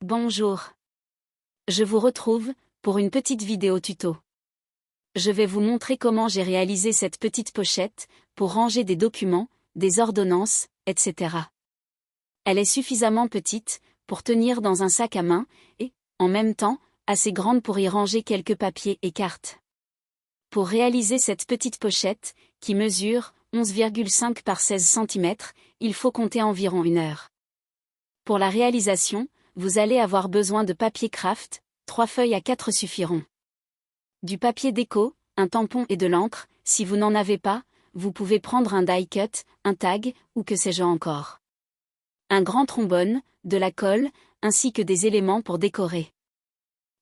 Bonjour. Je vous retrouve pour une petite vidéo tuto. Je vais vous montrer comment j'ai réalisé cette petite pochette pour ranger des documents, des ordonnances, etc. Elle est suffisamment petite pour tenir dans un sac à main et, en même temps, assez grande pour y ranger quelques papiers et cartes. Pour réaliser cette petite pochette, qui mesure 11,5 par 16 cm, il faut compter environ 1 heure. Pour la réalisation, vous allez avoir besoin de papier craft, 3 feuilles à 4 suffiront. Du papier déco, un tampon et de l'encre, si vous n'en avez pas, vous pouvez prendre un die cut, un tag, ou que sais-je encore. Un grand trombone, de la colle, ainsi que des éléments pour décorer.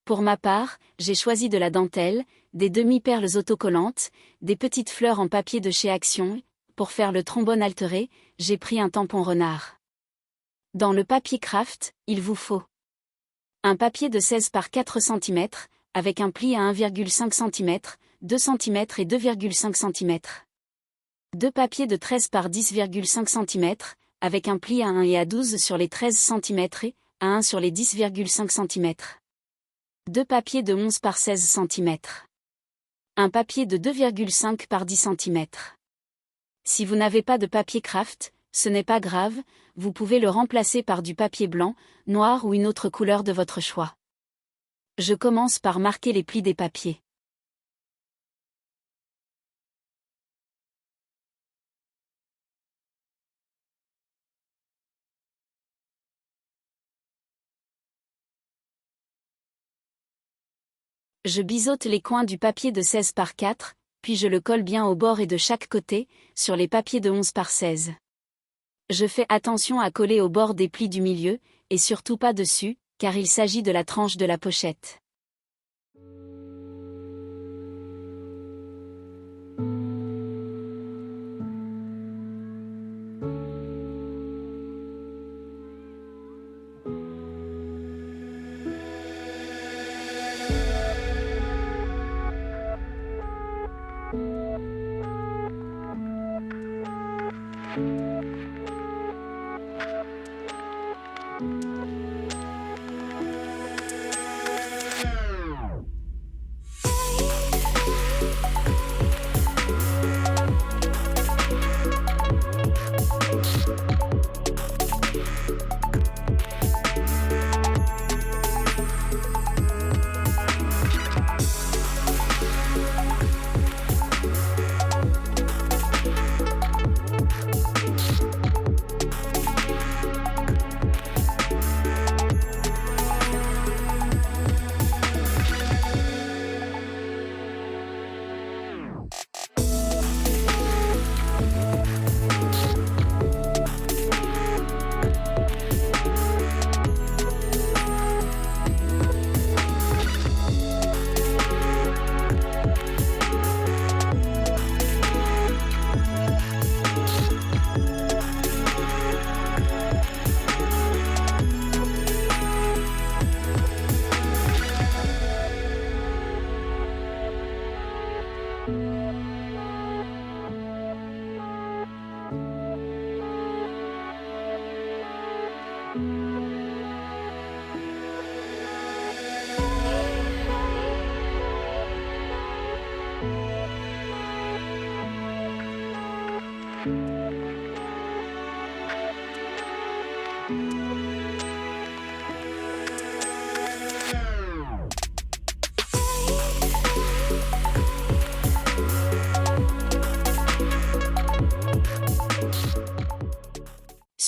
Pour ma part, j'ai choisi de la dentelle, des demi-perles autocollantes, des petites fleurs en papier de chez Action. Pour faire le trombone altéré, j'ai pris un tampon renard. Dans le papier craft, il vous faut un papier de 16 par 4 cm, avec un pli à 1,5 cm, 2 cm et 2,5 cm. Deux papiers de 13 par 10,5 cm, avec un pli à 1 et à 12 sur les 13 cm et à 1 sur les 10,5 cm. Deux papiers de 11 par 16 cm. Un papier de 2,5 par 10 cm. Si vous n'avez pas de papier craft, ce n'est pas grave, vous pouvez le remplacer par du papier blanc, noir ou une autre couleur de votre choix. Je commence par marquer les plis des papiers. Je biseaute les coins du papier de 16 par 4, puis je le colle bien au bord et de chaque côté, sur les papiers de 11 par 16. Je fais attention à coller au bord des plis du milieu, et surtout pas dessus, car il s'agit de la tranche de la pochette.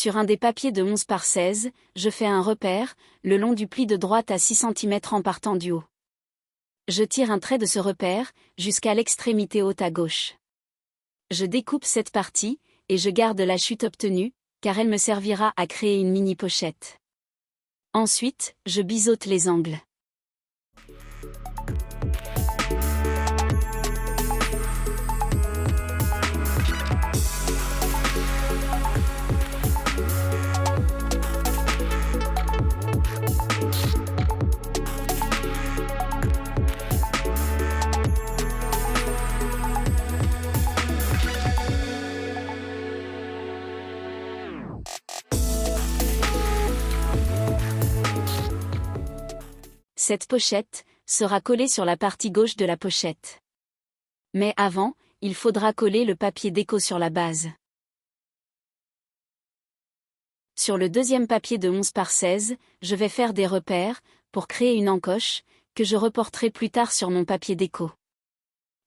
Sur un des papiers de 11 par 16, je fais un repère, le long du pli de droite à 6 cm en partant du haut. Je tire un trait de ce repère, jusqu'à l'extrémité haute à gauche. Je découpe cette partie, et je garde la chute obtenue, car elle me servira à créer une mini pochette. Ensuite, je biseaute les angles. Cette pochette sera collée sur la partie gauche de la pochette. Mais avant, il faudra coller le papier déco sur la base. Sur le deuxième papier de 11 par 16, je vais faire des repères, pour créer une encoche, que je reporterai plus tard sur mon papier déco.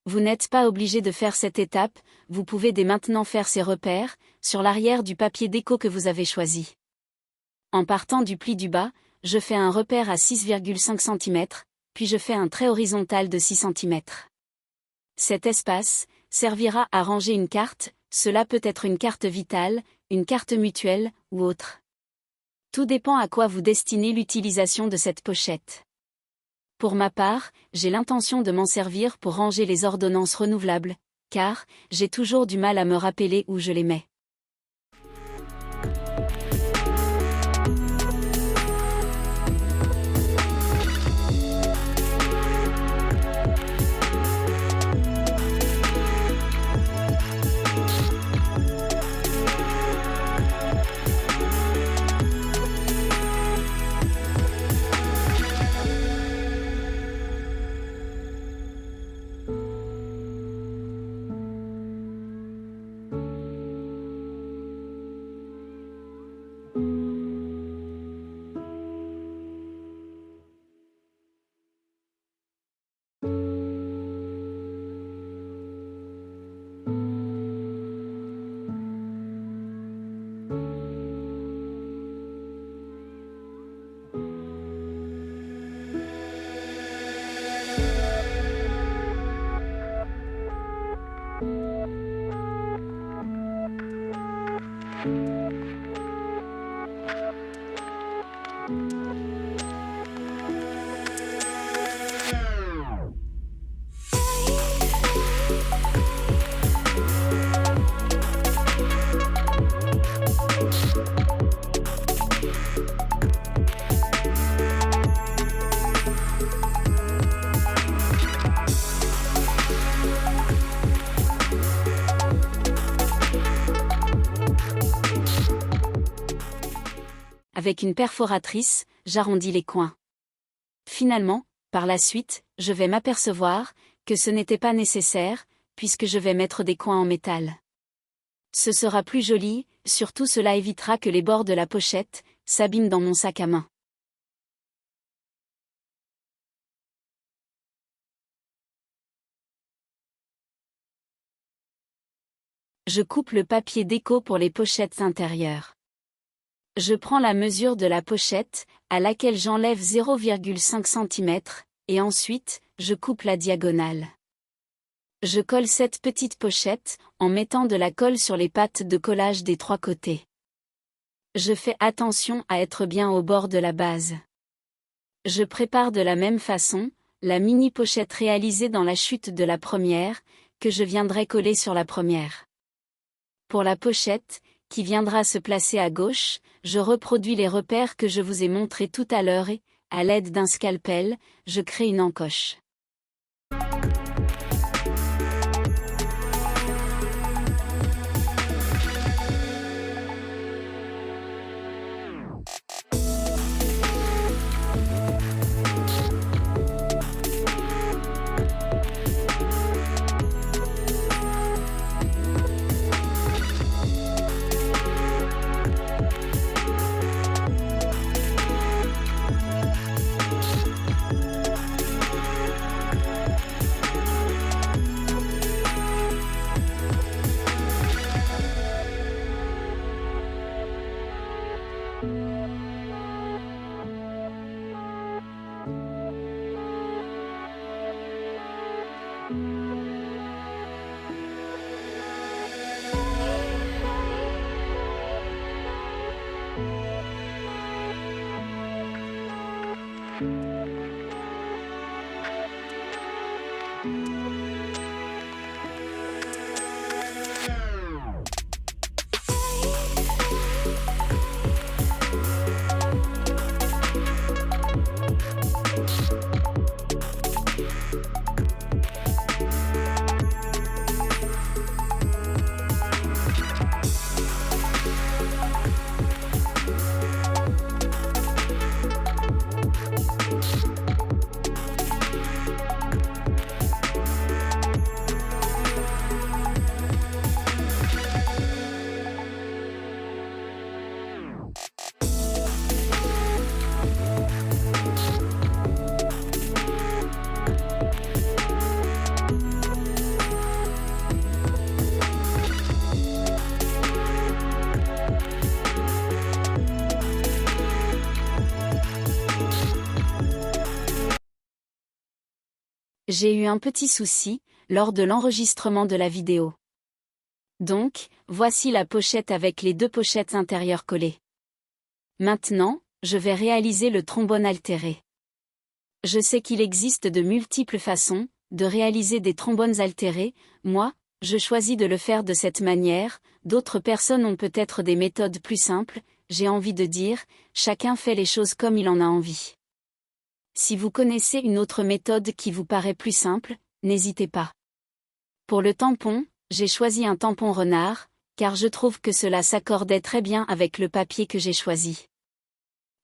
Vous n'êtes pas obligé de faire cette étape, vous pouvez dès maintenant faire ces repères, sur l'arrière du papier déco que vous avez choisi. En partant du pli du bas, je fais un repère à 6,5 cm, puis je fais un trait horizontal de 6 cm. Cet espace servira à ranger une carte, cela peut être une carte vitale, une carte mutuelle, ou autre. Tout dépend à quoi vous destinez l'utilisation de cette pochette. Pour ma part, j'ai l'intention de m'en servir pour ranger les ordonnances renouvelables, car j'ai toujours du mal à me rappeler où je les mets. Avec une perforatrice, j'arrondis les coins. Finalement, par la suite, je vais m'apercevoir que ce n'était pas nécessaire, puisque je vais mettre des coins en métal. Ce sera plus joli, surtout cela évitera que les bords de la pochette s'abîment dans mon sac à main. Je coupe le papier déco pour les pochettes intérieures. Je prends la mesure de la pochette, à laquelle j'enlève 0,5 cm, et ensuite, je coupe la diagonale. Je colle cette petite pochette, en mettant de la colle sur les pattes de collage des trois côtés. Je fais attention à être bien au bord de la base. Je prépare de la même façon, la mini pochette réalisée dans la chute de la première, que je viendrai coller sur la première. Pour la pochette, qui viendra se placer à gauche, je reproduis les repères que je vous ai montrés tout à l'heure et, à l'aide d'un scalpel, je crée une encoche. J'ai eu un petit souci lors de l'enregistrement de la vidéo. Donc, voici la pochette avec les 2 pochettes intérieures collées. Maintenant, je vais réaliser le trombone altéré. Je sais qu'il existe de multiples façons de réaliser des trombones altérés. Moi, je choisis de le faire de cette manière. D'autres personnes ont peut-être des méthodes plus simples. J'ai envie de dire, chacun fait les choses comme il en a envie. Si vous connaissez une autre méthode qui vous paraît plus simple, n'hésitez pas. Pour le tampon, j'ai choisi un tampon renard, car je trouve que cela s'accordait très bien avec le papier que j'ai choisi.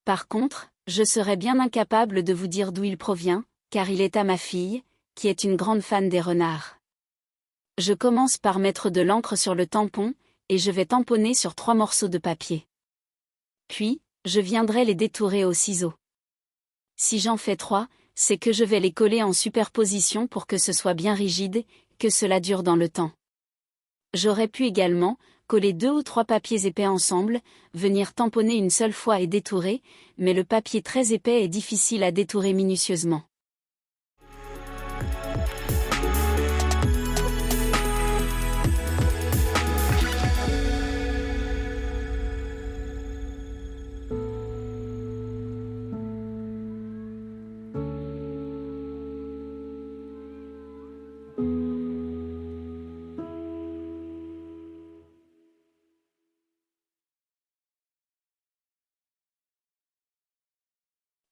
Par contre, je serais bien incapable de vous dire d'où il provient, car il est à ma fille, qui est une grande fan des renards. Je commence par mettre de l'encre sur le tampon, et je vais tamponner sur 3 morceaux de papier. Puis, je viendrai les détourer au ciseau. Si j'en fais 3, c'est que je vais les coller en superposition pour que ce soit bien rigide, que cela dure dans le temps. J'aurais pu également coller 2 ou 3 papiers épais ensemble, venir tamponner une seule fois et détourer, mais le papier très épais est difficile à détourer minutieusement.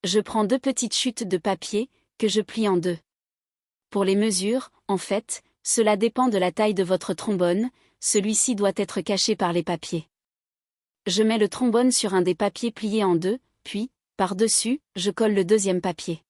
Je prends 2 petites chutes de papier, que je plie en 2. Pour les mesures, en fait, cela dépend de la taille de votre trombone, celui-ci doit être caché par les papiers. Je mets le trombone sur un des papiers pliés en 2, puis, par-dessus, je colle le 2e papier.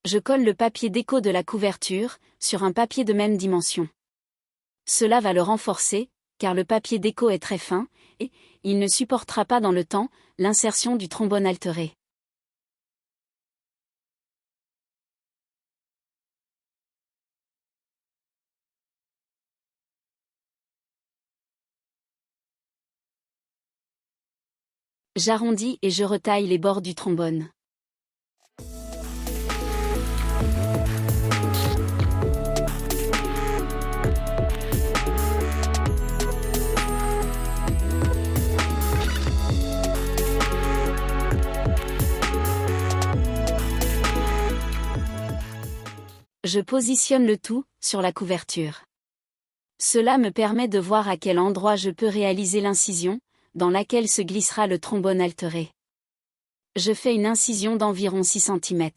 Je colle le papier déco de la couverture sur un papier de même dimension. Cela va le renforcer, car le papier déco est très fin, et il ne supportera pas dans le temps l'insertion du trombone altéré. J'arrondis et je retaille les bords du trombone. Je positionne le tout sur la couverture. Cela me permet de voir à quel endroit je peux réaliser l'incision, dans laquelle se glissera le trombone altéré. Je fais une incision d'environ 6 cm.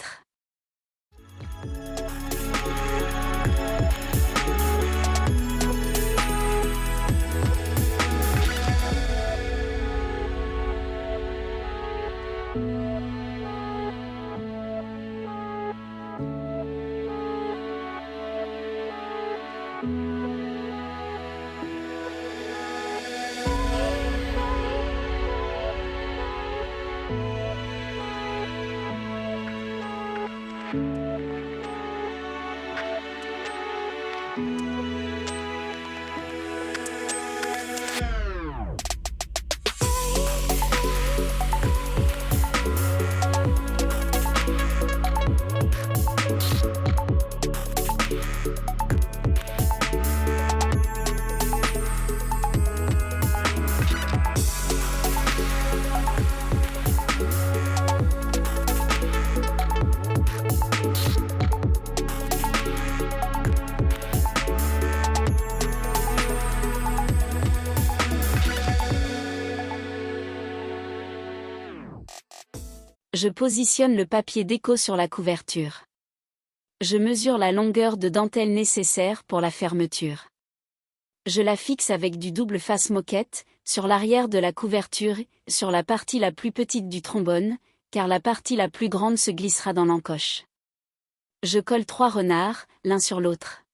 Je positionne le papier déco sur la couverture. Je mesure la longueur de dentelle nécessaire pour la fermeture. Je la fixe avec du double face moquette, sur l'arrière de la couverture, sur la partie la plus petite du trombone, car la partie la plus grande se glissera dans l'encoche. Je colle 3 renards, l'un sur l'autre.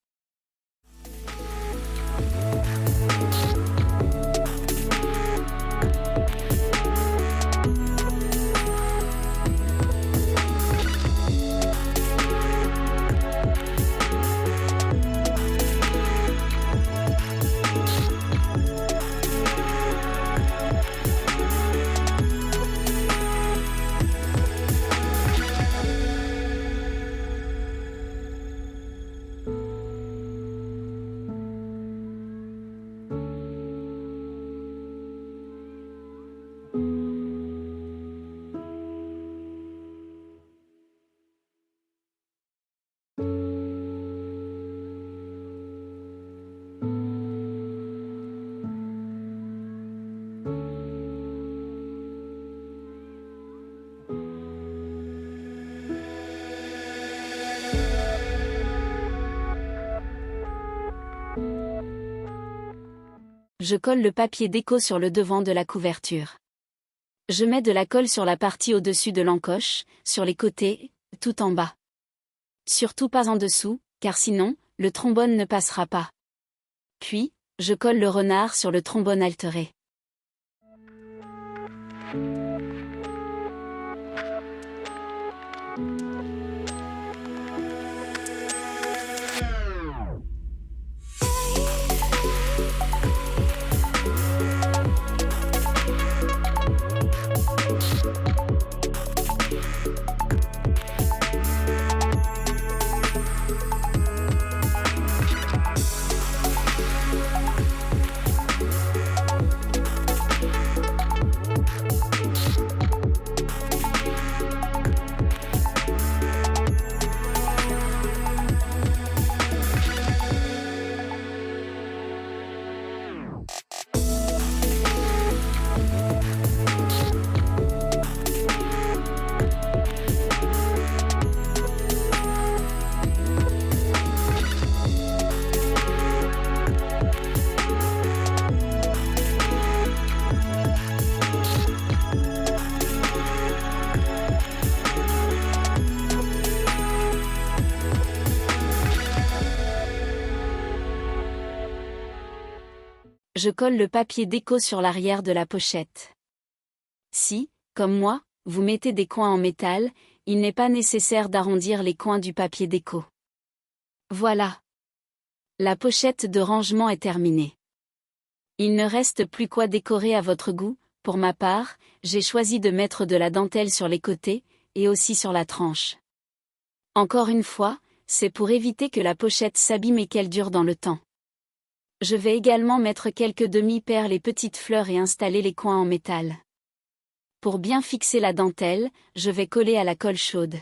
Je colle le papier déco sur le devant de la couverture. Je mets de la colle sur la partie au-dessus de l'encoche, sur les côtés, tout en bas. Surtout pas en dessous, car sinon, le trombone ne passera pas. Puis, je colle le renard sur le trombone alteré. Je colle le papier déco sur l'arrière de la pochette. Si, comme moi, vous mettez des coins en métal, il n'est pas nécessaire d'arrondir les coins du papier déco. Voilà. La pochette de rangement est terminée. Il ne reste plus qu'à décorer à votre goût. Pour ma part, j'ai choisi de mettre de la dentelle sur les côtés, et aussi sur la tranche. Encore une fois, c'est pour éviter que la pochette s'abîme et qu'elle dure dans le temps. Je vais également mettre quelques demi-perles et petites fleurs et installer les coins en métal. Pour bien fixer la dentelle, je vais coller à la colle chaude.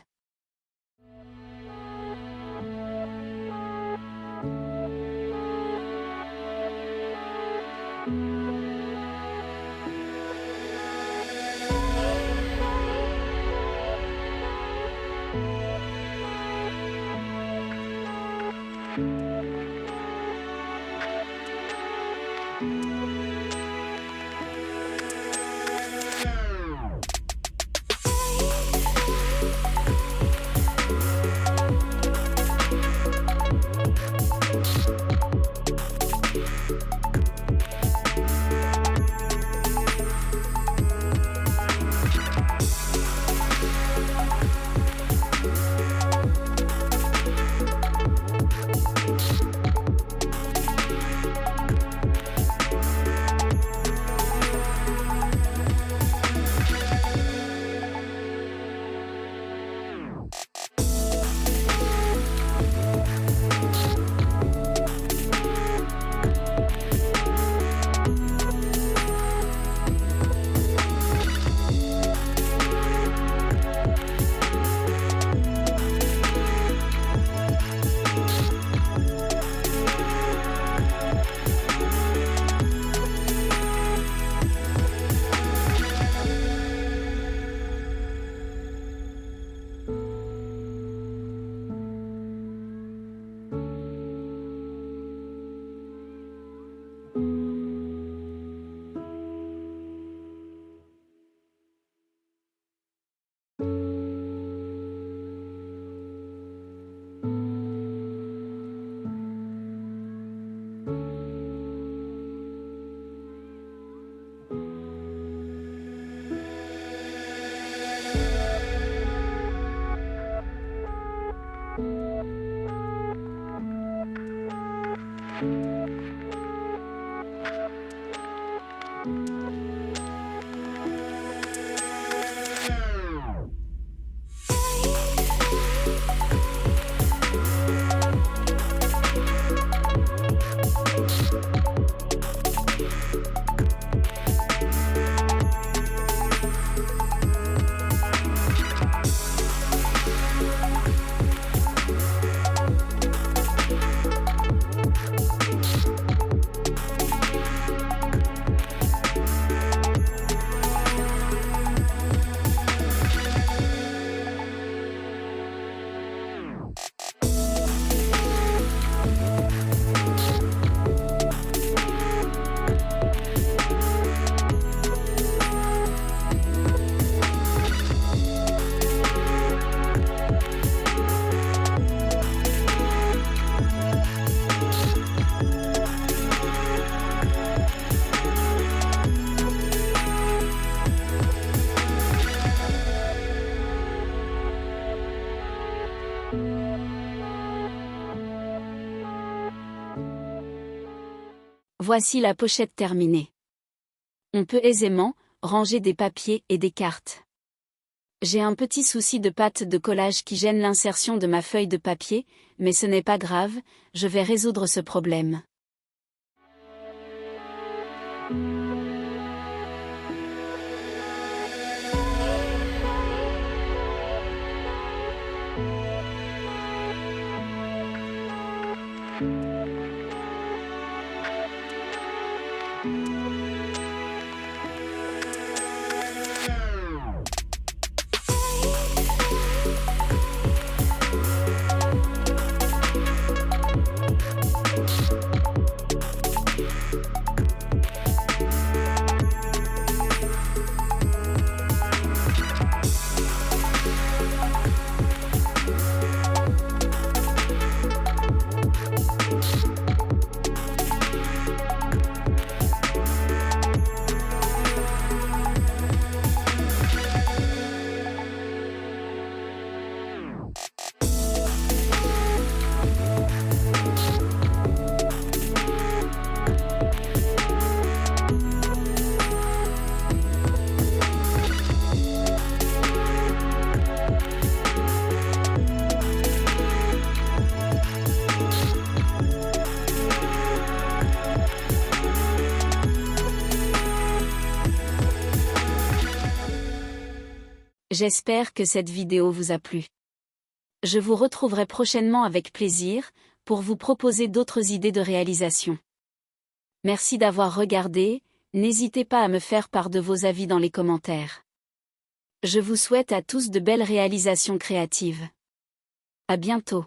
Voici la pochette terminée. On peut aisément ranger des papiers et des cartes. J'ai un petit souci de pâte de collage qui gêne l'insertion de ma feuille de papier, mais ce n'est pas grave, je vais résoudre ce problème. J'espère que cette vidéo vous a plu. Je vous retrouverai prochainement avec plaisir, pour vous proposer d'autres idées de réalisation. Merci d'avoir regardé, n'hésitez pas à me faire part de vos avis dans les commentaires. Je vous souhaite à tous de belles réalisations créatives. À bientôt.